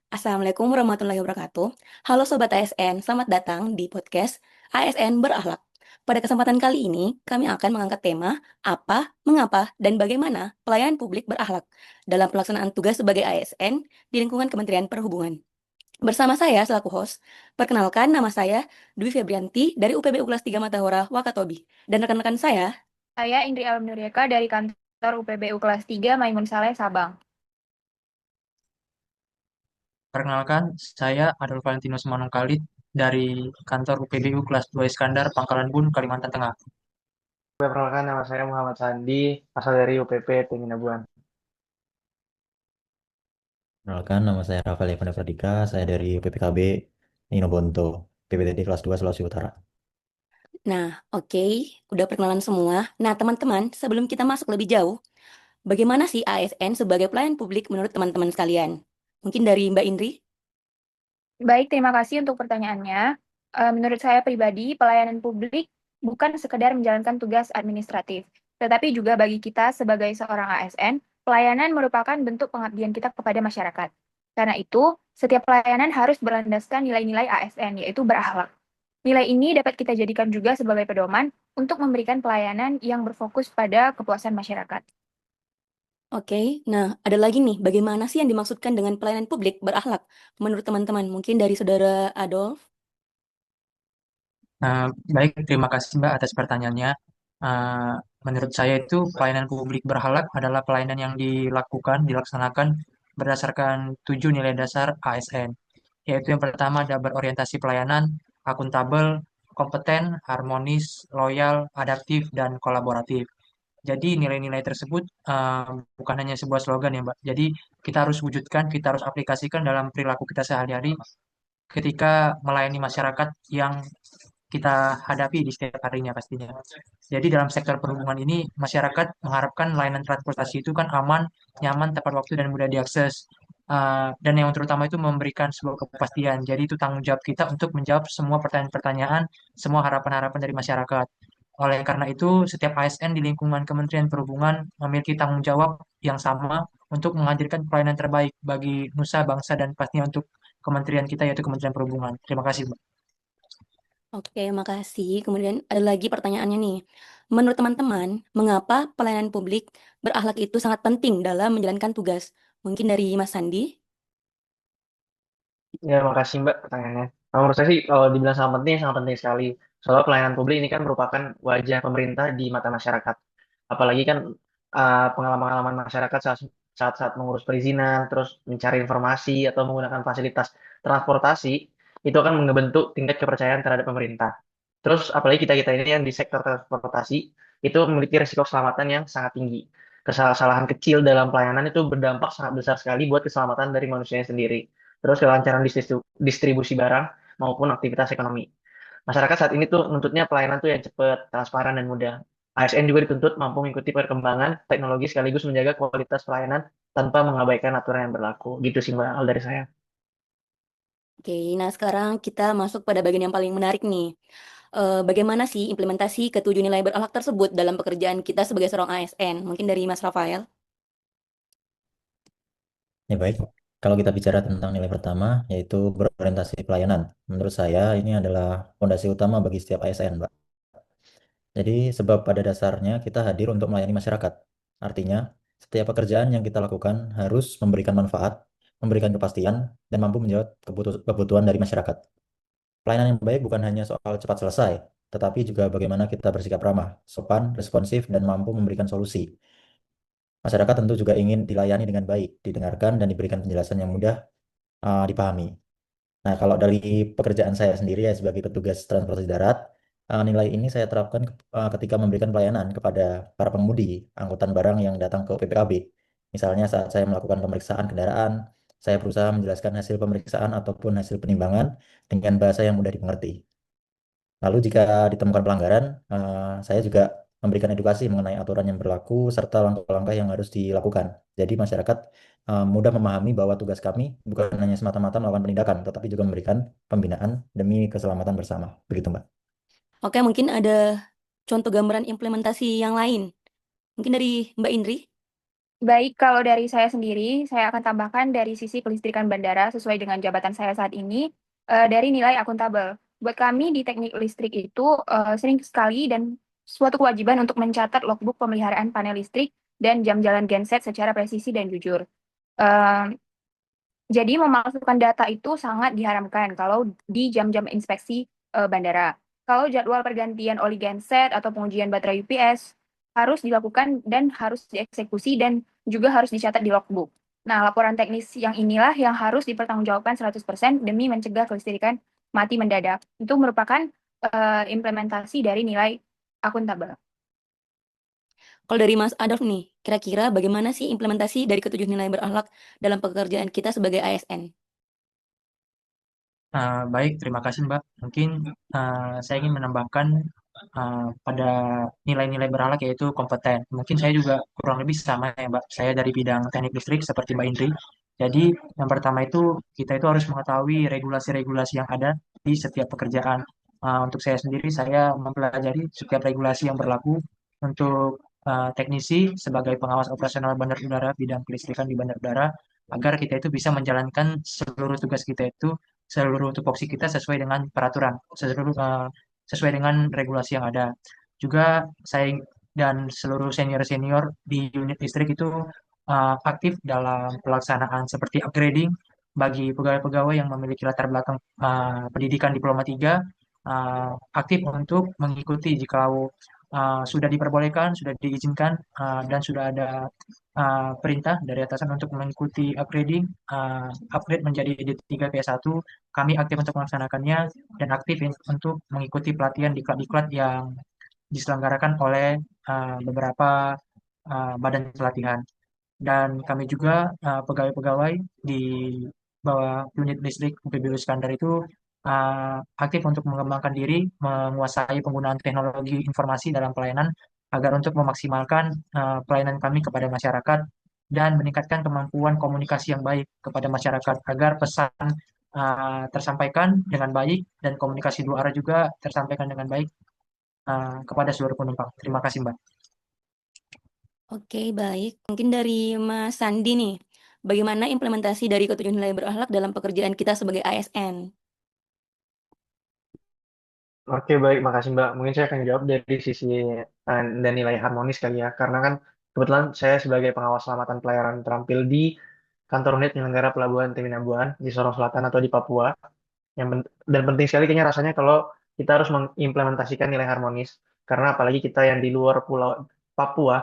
Assalamualaikum warahmatullahi wabarakatuh. Halo Sobat ASN, selamat datang di podcast ASN Berakhlak. Pada kesempatan kali ini, kami akan mengangkat tema apa, mengapa, dan bagaimana pelayanan publik berakhlak dalam pelaksanaan tugas sebagai ASN di lingkungan Kementerian Perhubungan. Bersama saya selaku host, perkenalkan nama saya Dwi Febrianti dari UPBU Kelas 3 Matahora Wakatobi. Dan rekan-rekan saya. Saya Indri Almnurieka dari kantor UPBU kelas 3 Maimun Saleh, Sabang. Perkenalkan, saya Adolf Valentinus Manungkalit dari kantor UPBU kelas 2 Iskandar, Pangkalan Bun, Kalimantan Tengah. Perkenalkan, nama saya Muhammad Sandi, asal dari UPP Tinggi Kenalkan, nama saya Rafael Evan Pradika, saya dari PPKB Inobonto, PPTD kelas 2 Sulawesi Utara. Nah, oke, udah perkenalan semua. Nah, teman-teman, sebelum kita masuk lebih jauh, bagaimana sih ASN sebagai pelayan publik menurut teman-teman sekalian? Mungkin dari Mbak Indri? Baik, terima kasih untuk pertanyaannya. Menurut saya pribadi, pelayanan publik bukan sekedar menjalankan tugas administratif, tetapi juga bagi kita sebagai seorang ASN, pelayanan merupakan bentuk pengabdian kita kepada masyarakat. Karena itu, setiap pelayanan harus berlandaskan nilai-nilai ASN, yaitu berakhlak. Nilai ini dapat kita jadikan juga sebagai pedoman untuk memberikan pelayanan yang berfokus pada kepuasan masyarakat. Oke, nah ada lagi nih, bagaimana sih yang dimaksudkan dengan pelayanan publik berakhlak menurut teman-teman? Mungkin dari Saudara Adolf? Baik, terima kasih Mbak atas pertanyaannya. Eh, Menurut saya itu pelayanan publik berhalak adalah pelayanan yang dilaksanakan berdasarkan 7 nilai dasar ASN, yaitu yang pertama ada berorientasi pelayanan, akuntabel, kompeten, harmonis, loyal, adaptif, dan kolaboratif. Jadi nilai-nilai tersebut bukan hanya sebuah slogan ya Mbak. Jadi kita harus wujudkan, kita harus aplikasikan dalam perilaku kita sehari-hari ketika melayani masyarakat yang kita hadapi di setiap harinya pastinya. Jadi dalam sektor perhubungan ini, masyarakat mengharapkan layanan transportasi itu kan aman, nyaman, tepat waktu, dan mudah diakses. Dan yang terutama itu memberikan sebuah kepastian. Jadi itu tanggung jawab kita untuk menjawab semua pertanyaan-pertanyaan, semua harapan-harapan dari masyarakat. Oleh karena itu, setiap ASN di lingkungan Kementerian Perhubungan memiliki tanggung jawab yang sama untuk menghadirkan pelayanan terbaik bagi nusa, bangsa, dan pastinya untuk kementerian kita yaitu Kementerian Perhubungan. Terima kasih, Mbak. Oke, makasih. Kemudian ada lagi pertanyaannya nih. Menurut teman-teman, mengapa pelayanan publik berakhlak itu sangat penting dalam menjalankan tugas? Mungkin dari Mas Sandi? Ya, makasih Mbak pertanyaannya. Kalau menurut saya sih, kalau dibilang sangat penting sekali. Soalnya pelayanan publik ini kan merupakan wajah pemerintah di mata masyarakat. Apalagi kan pengalaman-pengalaman masyarakat saat mengurus perizinan, terus mencari informasi atau menggunakan fasilitas transportasi, itu akan membentuk tingkat kepercayaan terhadap pemerintah. Terus apalagi kita-kita ini yang di sektor transportasi, itu memiliki risiko keselamatan yang sangat tinggi. Kesalahan kecil dalam pelayanan itu berdampak sangat besar sekali buat keselamatan dari manusianya sendiri. Terus kelancaran distribusi barang maupun aktivitas ekonomi. Masyarakat saat ini tuh nuntutnya pelayanan tuh yang cepat, transparan, dan mudah. ASN juga dituntut mampu mengikuti perkembangan teknologi sekaligus menjaga kualitas pelayanan tanpa mengabaikan aturan yang berlaku. Gitu sih Mbak, dari saya. Oke, nah sekarang kita masuk pada bagian yang paling menarik nih. Bagaimana sih implementasi ketujuh nilai berakhlak tersebut dalam pekerjaan kita sebagai seorang ASN? Mungkin dari Mas Rafael? Ya baik, kalau kita bicara tentang nilai pertama, yaitu berorientasi pelayanan. Menurut saya ini adalah fondasi utama bagi setiap ASN, Mbak. Jadi sebab pada dasarnya kita hadir untuk melayani masyarakat. Artinya, setiap pekerjaan yang kita lakukan harus memberikan manfaat, memberikan kepastian, dan mampu menjawab kebutuhan dari masyarakat. Pelayanan yang baik bukan hanya soal cepat selesai, tetapi juga bagaimana kita bersikap ramah, sopan, responsif, dan mampu memberikan solusi. Masyarakat tentu juga ingin dilayani dengan baik, didengarkan, dan diberikan penjelasan yang mudah dipahami. Nah, kalau dari pekerjaan saya sendiri ya sebagai petugas transportasi darat, nilai ini saya terapkan ketika memberikan pelayanan kepada para pengemudi angkutan barang yang datang ke PPKB. Misalnya saat saya melakukan pemeriksaan kendaraan, saya berusaha menjelaskan hasil pemeriksaan ataupun hasil penimbangan dengan bahasa yang mudah dimengerti. Lalu jika ditemukan pelanggaran, saya juga memberikan edukasi mengenai aturan yang berlaku serta langkah-langkah yang harus dilakukan. Jadi masyarakat mudah memahami bahwa tugas kami bukan hanya semata-mata melakukan penindakan, tetapi juga memberikan pembinaan demi keselamatan bersama. Begitu, Mbak. Oke, mungkin ada contoh gambaran implementasi yang lain. Mungkin dari Mbak Indri? Baik, kalau dari saya sendiri, saya akan tambahkan dari sisi kelistrikan bandara sesuai dengan jabatan saya saat ini, dari nilai akuntabel. Buat kami di teknik listrik itu sering sekali dan suatu kewajiban untuk mencatat logbook pemeliharaan panel listrik dan jam jalan genset secara presisi dan jujur. Eh, jadi memasukkan data itu sangat diharamkan kalau di jam-jam inspeksi bandara. Kalau jadwal pergantian oli genset atau pengujian baterai UPS harus dilakukan dan harus dieksekusi dan juga harus dicatat di logbook. Nah, laporan teknis yang inilah yang harus dipertanggungjawabkan 100% demi mencegah kelistrikan mati mendadak. Itu merupakan implementasi dari nilai akuntabel. Kalau dari Mas Adolf nih, kira-kira bagaimana sih implementasi dari ketujuh nilai berakhlak dalam pekerjaan kita sebagai ASN? Baik, terima kasih Mbak. Mungkin saya ingin menambahkan pada nilai-nilai berakhlak yaitu kompeten. Mungkin saya juga kurang lebih sama ya Mbak. Saya dari bidang teknik listrik seperti Mbak Indri. Jadi yang pertama itu kita itu harus mengetahui regulasi-regulasi yang ada di setiap pekerjaan. Untuk saya sendiri, saya mempelajari setiap regulasi yang berlaku untuk teknisi sebagai pengawas operasional bandar udara bidang kelistrikan di bandar udara agar kita itu bisa menjalankan seluruh tugas kita itu seluruh tupoksi kita sesuai dengan peraturan, sesuai dengan regulasi yang ada. Juga saya dan seluruh senior-senior di unit listrik itu aktif dalam pelaksanaan seperti upgrading bagi pegawai-pegawai yang memiliki latar belakang pendidikan diploma 3, aktif untuk mengikuti jika sudah diperbolehkan, sudah diizinkan, dan sudah ada perintah dari atasan untuk mengikuti upgrading, upgrade menjadi D3 PS1, kami aktif untuk melaksanakannya dan aktif untuk mengikuti pelatihan diklat-diklat yang diselenggarakan oleh beberapa badan pelatihan. Dan kami juga pegawai-pegawai di bawah unit listrik UPB Iskandar itu aktif untuk mengembangkan diri, menguasai penggunaan teknologi informasi dalam pelayanan agar untuk memaksimalkan pelayanan kami kepada masyarakat dan meningkatkan kemampuan komunikasi yang baik kepada masyarakat agar pesan tersampaikan dengan baik dan komunikasi dua arah juga tersampaikan dengan baik kepada seluruh penumpang. Terima kasih, Mbak. Oke, baik. Mungkin dari Mas Sandi nih, bagaimana implementasi dari ketujuh nilai berakhlak dalam pekerjaan kita sebagai ASN? Oke, baik, makasih Mbak. Mungkin saya akan jawab dari sisi dan nilai harmonis kali ya. Karena kan kebetulan saya sebagai pengawas selamatan pelayaran terampil di kantor unit penyelenggara pelabuhan Teminabuan di Sorong Selatan atau di Papua. Dan penting sekali kayaknya rasanya kalau kita harus mengimplementasikan nilai harmonis. Karena apalagi kita yang di luar pulau Papua,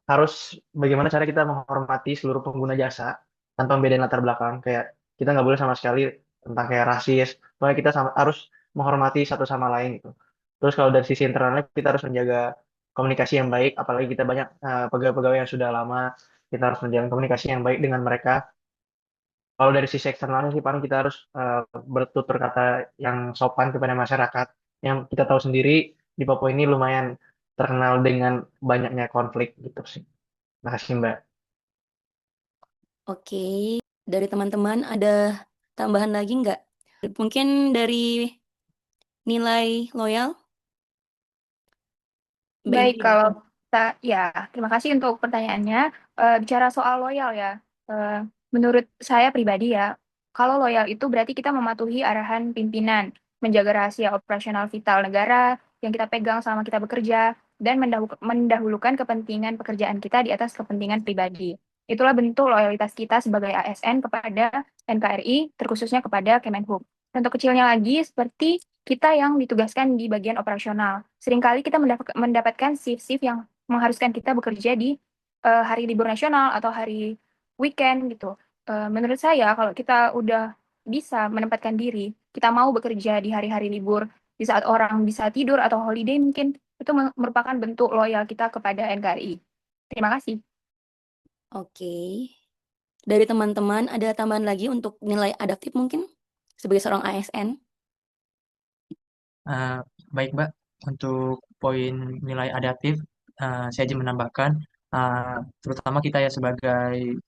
harus bagaimana cara kita menghormati seluruh pengguna jasa tanpa membedain latar belakang. Kayak kita nggak boleh sama sekali tentang kayak rasis. Pokoknya kita harus menghormati satu sama lain gitu. Terus kalau dari sisi internalnya kita harus menjaga komunikasi yang baik, apalagi kita banyak pegawai-pegawai yang sudah lama, kita harus menjalin komunikasi yang baik dengan mereka. Kalau dari sisi eksternalnya sih paling kita harus bertutur kata yang sopan kepada masyarakat. Yang kita tahu sendiri di Papua ini lumayan terkenal dengan banyaknya konflik gitu sih. Makasih Mbak. Oke, dari teman-teman ada tambahan lagi nggak? Mungkin dari nilai loyal, Mbak Baik, Indri. kalau kita, ya, terima kasih untuk pertanyaannya. Bicara soal loyal ya, eh, menurut saya pribadi ya, kalau loyal itu berarti kita mematuhi arahan pimpinan, menjaga rahasia operasional vital negara yang kita pegang selama kita bekerja, dan mendahulukan kepentingan pekerjaan kita di atas kepentingan pribadi. Itulah bentuk loyalitas kita sebagai ASN kepada NKRI, terkhususnya kepada Kemenhub. Contoh kecilnya lagi, seperti kita yang ditugaskan di bagian operasional. Seringkali kita mendapatkan shift-shift yang mengharuskan kita bekerja di hari libur nasional atau hari weekend gitu. Menurut saya kalau kita udah bisa menempatkan diri, kita mau bekerja di hari-hari libur, di saat orang bisa tidur atau holiday mungkin, itu merupakan bentuk loyal kita kepada NKRI. Terima kasih. Oke. Dari teman-teman ada tambahan lagi untuk nilai adaptif mungkin sebagai seorang ASN? Uh, Baik, Mbak. Untuk poin nilai adaptif, saya aja menambahkan, terutama kita ya sebagai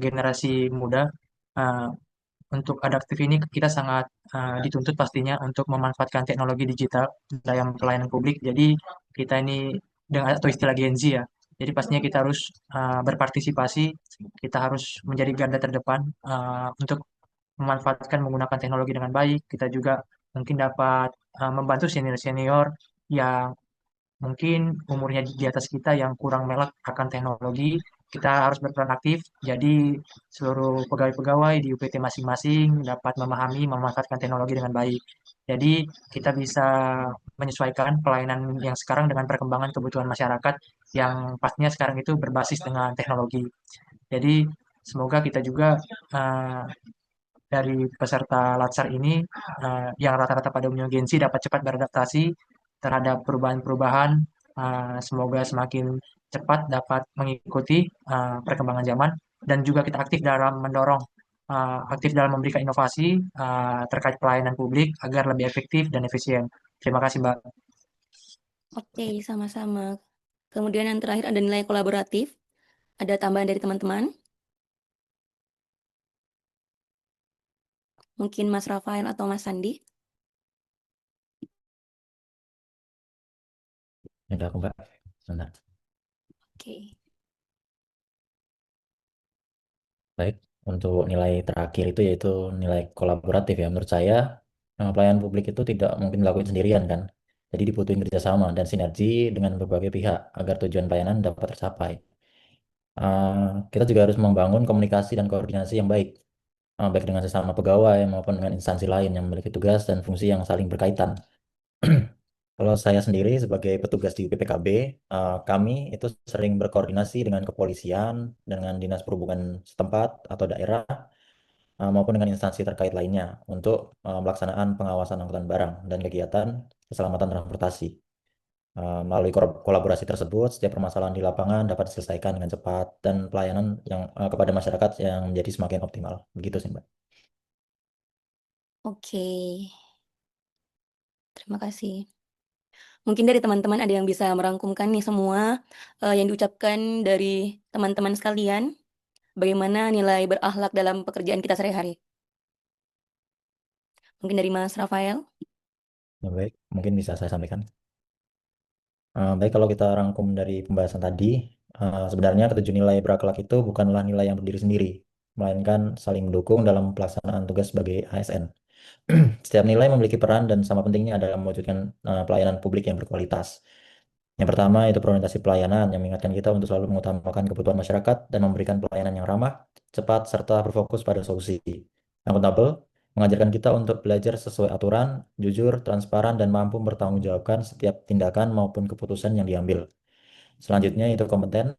generasi muda, uh, untuk adaptif ini kita sangat dituntut pastinya untuk memanfaatkan teknologi digital dalam pelayanan publik. Jadi kita ini dengan atau istilah Gen Z ya, Jadi pastinya kita harus berpartisipasi, kita harus menjadi garda terdepan untuk memanfaatkan menggunakan teknologi dengan baik. Kita juga mungkin dapat membantu senior-senior yang mungkin umurnya di atas kita yang kurang melek akan teknologi. Kita harus berperan aktif, jadi seluruh pegawai-pegawai di UPT masing-masing dapat memahami, memanfaatkan teknologi dengan baik. Jadi kita bisa menyesuaikan pelayanan yang sekarang dengan perkembangan kebutuhan masyarakat yang pastinya sekarang itu berbasis dengan teknologi. Jadi semoga kita juga uh, dari peserta Latsar ini yang rata-rata pada umumnya Gen Z dapat cepat beradaptasi terhadap perubahan-perubahan. Semoga semakin cepat dapat mengikuti perkembangan zaman dan juga kita aktif dalam mendorong, aktif dalam memberikan inovasi terkait pelayanan publik agar lebih efektif dan efisien. Terima kasih, Mbak. Oke, sama-sama. Kemudian yang terakhir ada nilai kolaboratif. Ada tambahan dari teman-teman? Mungkin Mas Rafael atau Mas Sandi? Udah aku Mbak. Sebentar. Oke. Baik, untuk nilai terakhir itu yaitu nilai kolaboratif ya. Menurut saya, pelayanan publik itu tidak mungkin dilakukan sendirian kan. Jadi dibutuhin kerjasama dan sinergi dengan berbagai pihak agar tujuan pelayanan dapat tercapai. Kita juga harus membangun komunikasi dan koordinasi yang baik, baik dengan sesama pegawai maupun dengan instansi lain yang memiliki tugas dan fungsi yang saling berkaitan. Kalau saya sendiri sebagai petugas di PPKB, kami itu sering berkoordinasi dengan kepolisian, dengan dinas perhubungan setempat atau daerah, maupun dengan instansi terkait lainnya untuk pelaksanaan pengawasan angkutan barang dan kegiatan keselamatan transportasi. Melalui kolaborasi tersebut, setiap permasalahan di lapangan dapat diselesaikan dengan cepat dan pelayanan yang kepada masyarakat yang menjadi semakin optimal. Begitu sih, Mbak. Oke. Terima kasih. Mungkin dari teman-teman ada yang bisa merangkumkan nih semua yang diucapkan dari teman-teman sekalian. Bagaimana nilai berakhlak dalam pekerjaan kita sehari-hari? Mungkin dari Mas Rafael. Ya, baik, mungkin bisa saya sampaikan. Baik, kalau kita rangkum dari pembahasan tadi, sebenarnya ketujuh nilai berakhlak itu bukanlah nilai yang berdiri sendiri, melainkan saling mendukung dalam pelaksanaan tugas sebagai ASN. Setiap nilai memiliki peran dan sama pentingnya dalam mewujudkan pelayanan publik yang berkualitas. Yang pertama itu prioritasasi pelayanan yang mengingatkan kita untuk selalu mengutamakan kebutuhan masyarakat dan memberikan pelayanan yang ramah, cepat, serta berfokus pada solusi. Akuntabel mengajarkan kita untuk belajar sesuai aturan, jujur, transparan, dan mampu bertanggungjawabkan setiap tindakan maupun keputusan yang diambil. Selanjutnya itu kompeten,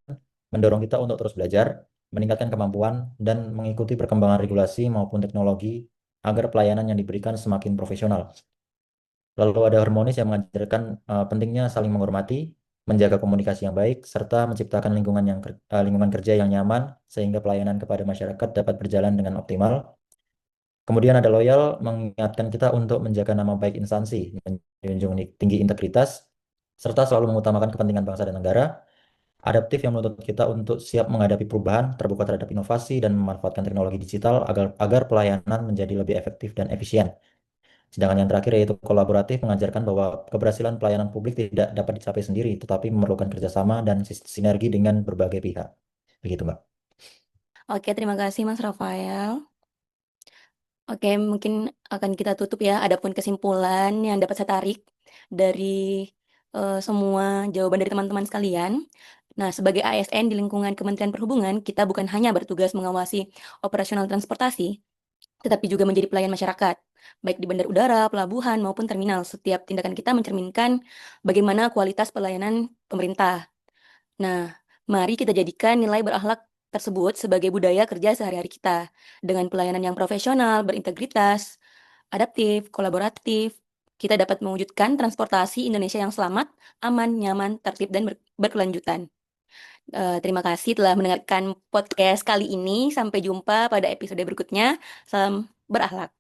mendorong kita untuk terus belajar, meningkatkan kemampuan, dan mengikuti perkembangan regulasi maupun teknologi agar pelayanan yang diberikan semakin profesional. Lalu ada harmonis yang mengajarkan pentingnya saling menghormati, menjaga komunikasi yang baik, serta menciptakan lingkungan kerja yang nyaman sehingga pelayanan kepada masyarakat dapat berjalan dengan optimal. Kemudian ada loyal mengingatkan kita untuk menjaga nama baik instansi, menjunjung tinggi integritas, serta selalu mengutamakan kepentingan bangsa dan negara. Adaptif yang menuntut kita untuk siap menghadapi perubahan, terbuka terhadap inovasi, dan memanfaatkan teknologi digital agar pelayanan menjadi lebih efektif dan efisien. Sedangkan yang terakhir yaitu kolaboratif mengajarkan bahwa keberhasilan pelayanan publik tidak dapat dicapai sendiri, tetapi memerlukan kerjasama dan sinergi dengan berbagai pihak. Begitu, Mbak. Oke, terima kasih Mas Rafael. Oke, mungkin akan kita tutup ya. Adapun kesimpulan yang dapat saya tarik dari semua jawaban dari teman-teman sekalian. Nah, sebagai ASN di lingkungan Kementerian Perhubungan, kita bukan hanya bertugas mengawasi operasional transportasi, tetapi juga menjadi pelayan masyarakat, baik di bandar udara, pelabuhan, maupun terminal. Setiap tindakan kita mencerminkan bagaimana kualitas pelayanan pemerintah. Nah, mari kita jadikan nilai berakhlak tersebut sebagai budaya kerja sehari-hari kita. Dengan pelayanan yang profesional, berintegritas, adaptif, kolaboratif, kita dapat mewujudkan transportasi Indonesia yang selamat, aman, nyaman, tertib, dan berkelanjutan. Terima kasih telah mendengarkan podcast kali ini. Sampai jumpa pada episode berikutnya. Salam berakhlak.